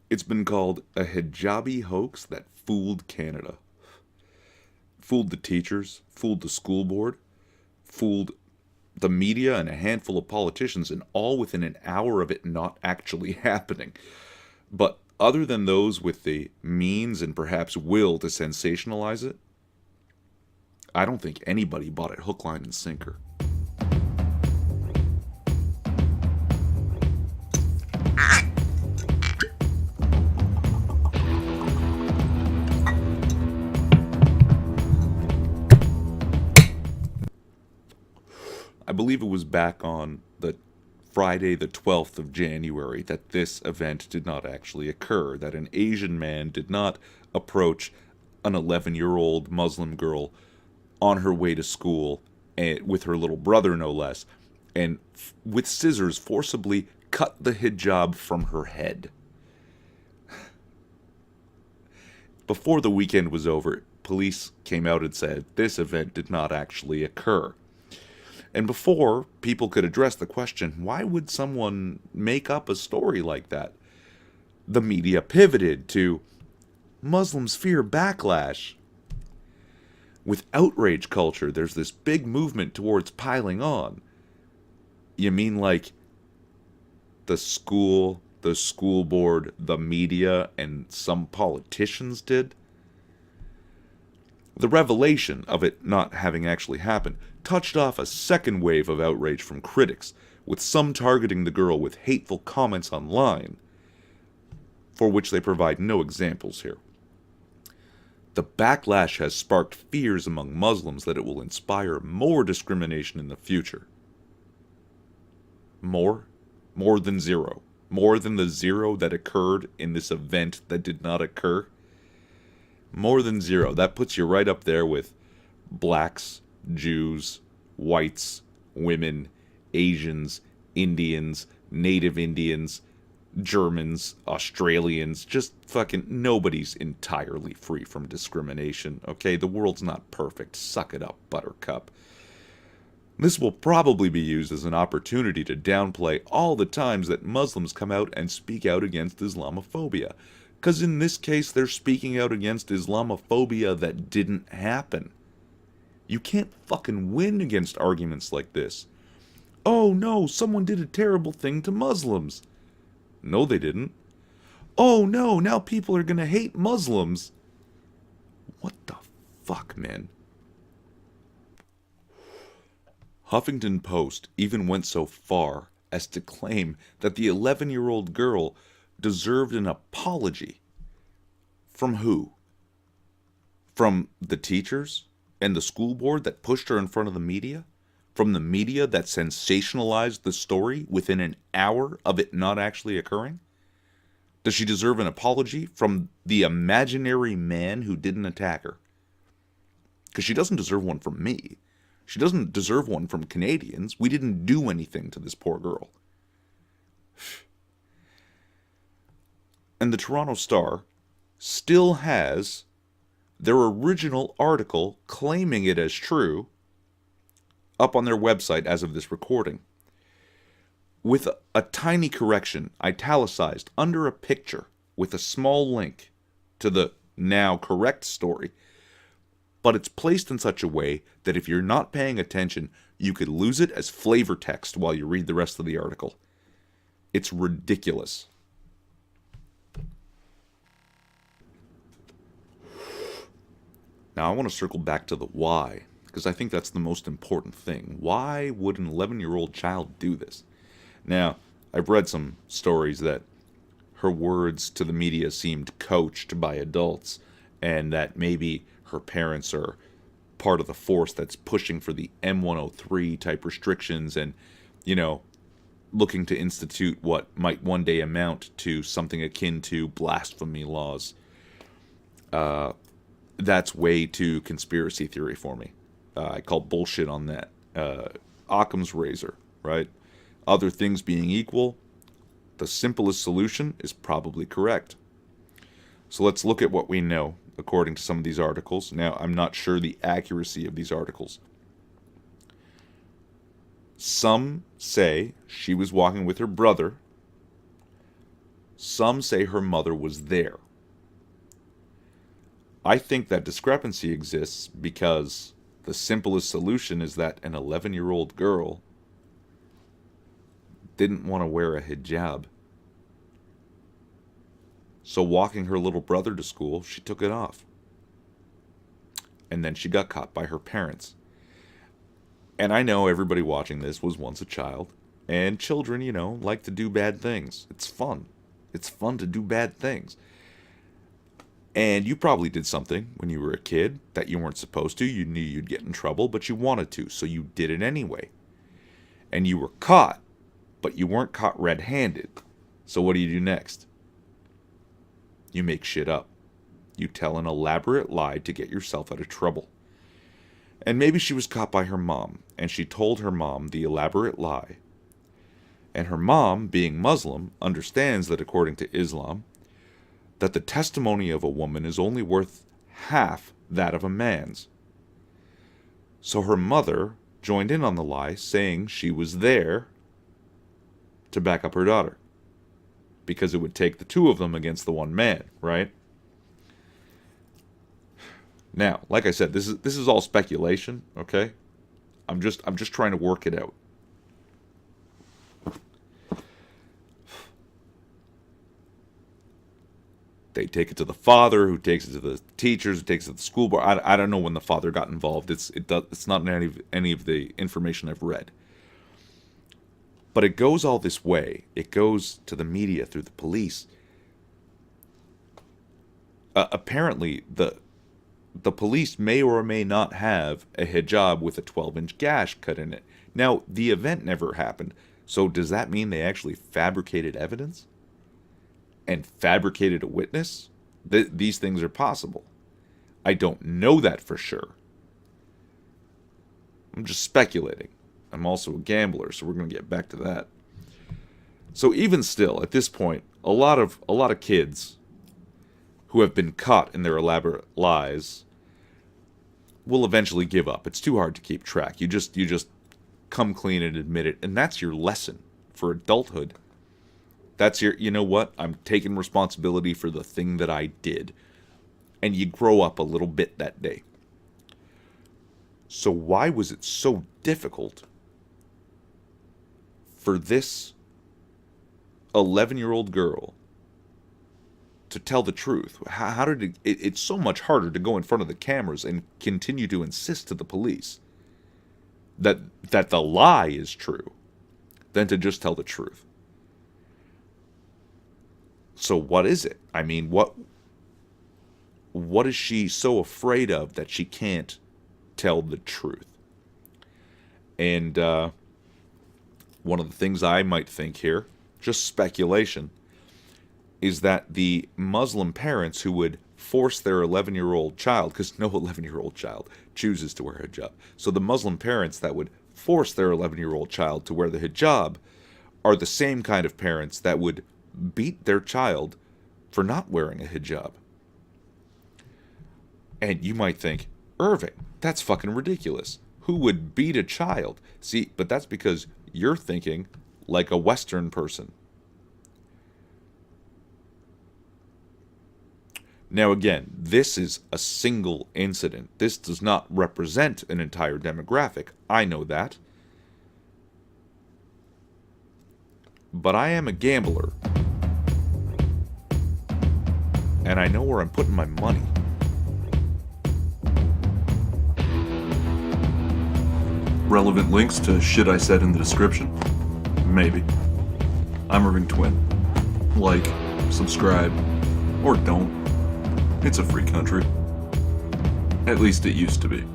It's been called a hijabi hoax that fooled Canada. Fooled the teachers, fooled the school board, fooled the media and a handful of politicians, and all within an hour of it not actually happening. But other than those with the means and perhaps will to sensationalize it, I don't think anybody bought it hook, line, and sinker. I believe it was back on the Friday, the 12th of January, that this event did not actually occur, that an Asian man did not approach an 11-year-old Muslim girl on her way to school, and with her little brother, no less, and with scissors forcibly cut the hijab from her head. Before the weekend was over, police came out and said this event did not actually occur. And before people could address the question, why would someone make up a story like that? The media pivoted to Muslims fear backlash. With outrage culture, there's this big movement towards piling on. You mean like the school board, the media, and some politicians did? The revelation of it not having actually happened touched off a second wave of outrage from critics, with some targeting the girl with hateful comments online, for which they provide no examples here. The backlash has sparked fears among Muslims that it will inspire more discrimination in the future. More? More than zero. More than the zero that occurred in this event that did not occur. More than zero. That puts you right up there with blacks, Jews, whites, women, Asians, Indians, Native Indians, Germans, Australians, just fucking nobody's entirely free from discrimination, okay? The world's not perfect. Suck it up, buttercup. This will probably be used as an opportunity to downplay all the times that Muslims come out and speak out against Islamophobia. Because in this case, they're speaking out against Islamophobia that didn't happen. You can't fucking win against arguments like this. Oh no, someone did a terrible thing to Muslims. No, they didn't. Oh no, now people are gonna hate Muslims. What the fuck, man? Huffington Post even went so far as to claim that the 11-year-old girl deserved an apology. From who? From the teachers and the school board that pushed her in front of the media? From the media that sensationalized the story within an hour of it not actually occurring? Does she deserve an apology from the imaginary man who didn't attack her? Because she doesn't deserve one from me. She doesn't deserve one from Canadians. We didn't do anything to this poor girl. And the Toronto Star still has their original article claiming it as true up on their website as of this recording, with a tiny correction italicized under a picture with a small link to the now correct story, but it's placed in such a way that if you're not paying attention, you could lose it as flavor text while you read the rest of the article. It's ridiculous. Now I want to circle back to the why, because I think that's the most important thing. Why would an 11-year-old child do this? Now, I've read some stories that her words to the media seemed coached by adults, and that maybe her parents are part of the force that's pushing for the M103 type restrictions and, looking to institute what might one day amount to something akin to blasphemy laws. That's way too conspiracy theory for me. I call bullshit on that. Occam's razor, right? Other things being equal, the simplest solution is probably correct. So let's look at what we know, according to some of these articles. Now, I'm not sure the accuracy of these articles. Some say she was walking with her brother Some say her mother was there. I think that discrepancy exists because the simplest solution is that an 11-year-old girl didn't want to wear a hijab. So walking her little brother to school, she took it off. And then she got caught by her parents. And I know everybody watching this was once a child. And children, like to do bad things. It's fun. It's fun to do bad things. And you probably did something when you were a kid that you weren't supposed to. You knew you'd get in trouble, but you wanted to, so you did it anyway. And you were caught, but you weren't caught red-handed. So what do you do next? You make shit up. You tell an elaborate lie to get yourself out of trouble. And maybe she was caught by her mom, and she told her mom the elaborate lie. And her mom, being Muslim, understands that according to Islam, that the testimony of a woman is only worth half that of a man's. So her mother joined in on the lie, saying she was there to back up her daughter. Because it would take the two of them against the one man, right? Now, like I said, this is all speculation, okay? I'm just trying to work it out. They take it to the father, who takes it to the teachers, who takes it to the school board. I don't know when the father got involved. It's not in any of the information I've read. But it goes all this way. It goes to the media through the police. Apparently, the police may or may not have a hijab with a 12-inch gash cut in it. Now, the event never happened. So does that mean they actually fabricated evidence? And fabricated a witness? These things are possible. I don't know that for sure. I'm just speculating. I'm also a gambler, so we're going to get back to that. So even still, at this point, a lot of kids who have been caught in their elaborate lies will eventually give up. It's too hard to keep track. You just come clean and admit it, and that's your lesson for adulthood. That's your, you know what, I'm taking responsibility for the thing that I did. And you grow up a little bit that day. So why was it so difficult for this 11-year-old girl to tell the truth? How did it's so much harder to go in front of the cameras and continue to insist to the police that the lie is true than to just tell the truth. So what is it? I mean, what is she so afraid of that she can't tell the truth? And one of the things I might think here, just speculation, is that the Muslim parents who would force their 11-year-old child, because no 11-year-old child chooses to wear a hijab, so the Muslim parents that would force their 11-year-old child to wear the hijab are the same kind of parents that would beat their child for not wearing a hijab. And you might think, Irving, that's fucking ridiculous. Who would beat a child? See, but that's because you're thinking like a Western person. Now again, this is a single incident. This does not represent an entire demographic. I know that. But I am a gambler. And I know where I'm putting my money. Relevant links to shit I said in the description? Maybe. I'm Irving Twin. Like, subscribe, or don't. It's a free country. At least it used to be.